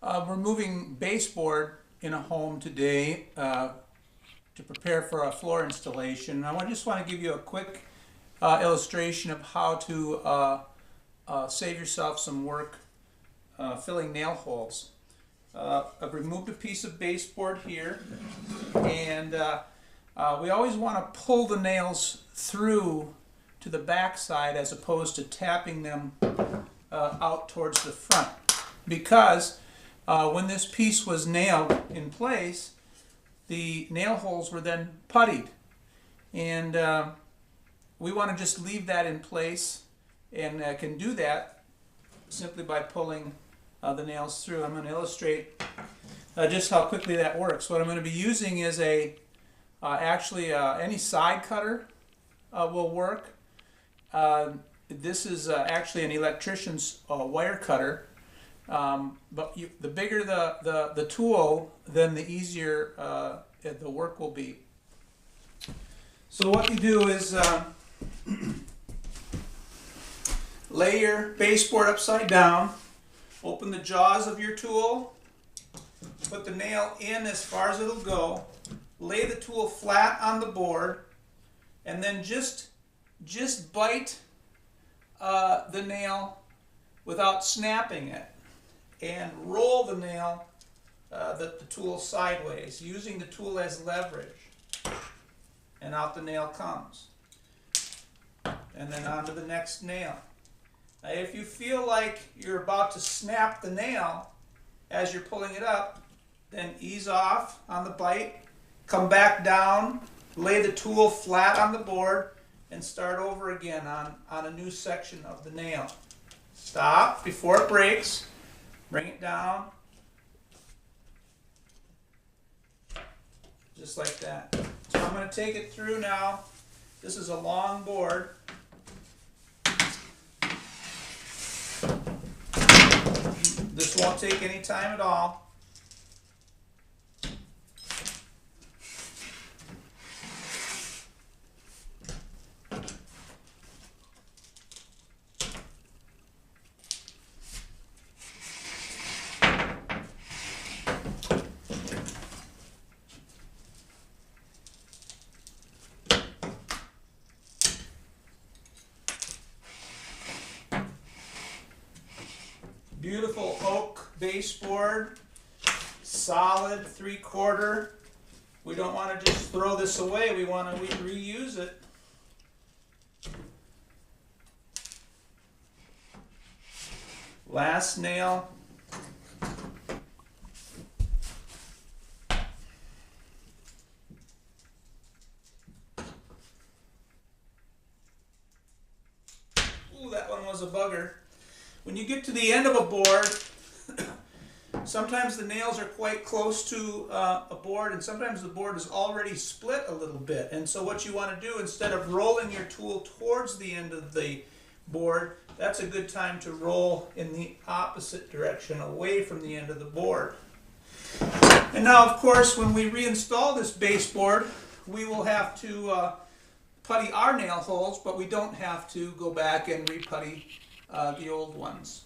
Removing baseboard in a home today to prepare for a floor installation. I just want to give you a quick illustration of how to save yourself some work filling nail holes. I've removed a piece of baseboard here, and we always want to pull the nails through to the back side as opposed to tapping them out towards the front, because when this piece was nailed in place, the nail holes were then puttied, and we want to just leave that in place, and can do that simply by pulling the nails through. I'm going to illustrate just how quickly that works. What I'm going to be using is any side cutter will work. This is actually an electrician's wire cutter. But the bigger the tool, then the easier the work will be. So what you do is lay your baseboard upside down, open the jaws of your tool, put the nail in as far as it'll go, lay the tool flat on the board, and then just bite the nail without snapping it, and roll the nail, the tool sideways, using the tool as leverage, and out the nail comes. And then on to the next nail. Now, if you feel like you're about to snap the nail as you're pulling it up, then ease off on the bite, come back down, lay the tool flat on the board, and start over again on a new section of the nail. Stop before it breaks. Bring it down, just like that. So I'm going to take it through now. This is a long board. This won't take any time at all. Beautiful oak baseboard, solid 3/4. We don't want to just throw this away, we want to reuse it. Last nail. Ooh, that one was a bugger. When you get to the end of a board, sometimes the nails are quite close to a board, and sometimes the board is already split a little bit. And so what you want to do, instead of rolling your tool towards the end of the board, that's a good time to roll in the opposite direction, away from the end of the board. And now, of course, when we reinstall this baseboard, we will have to putty our nail holes, but we don't have to go back and re-putty the old ones.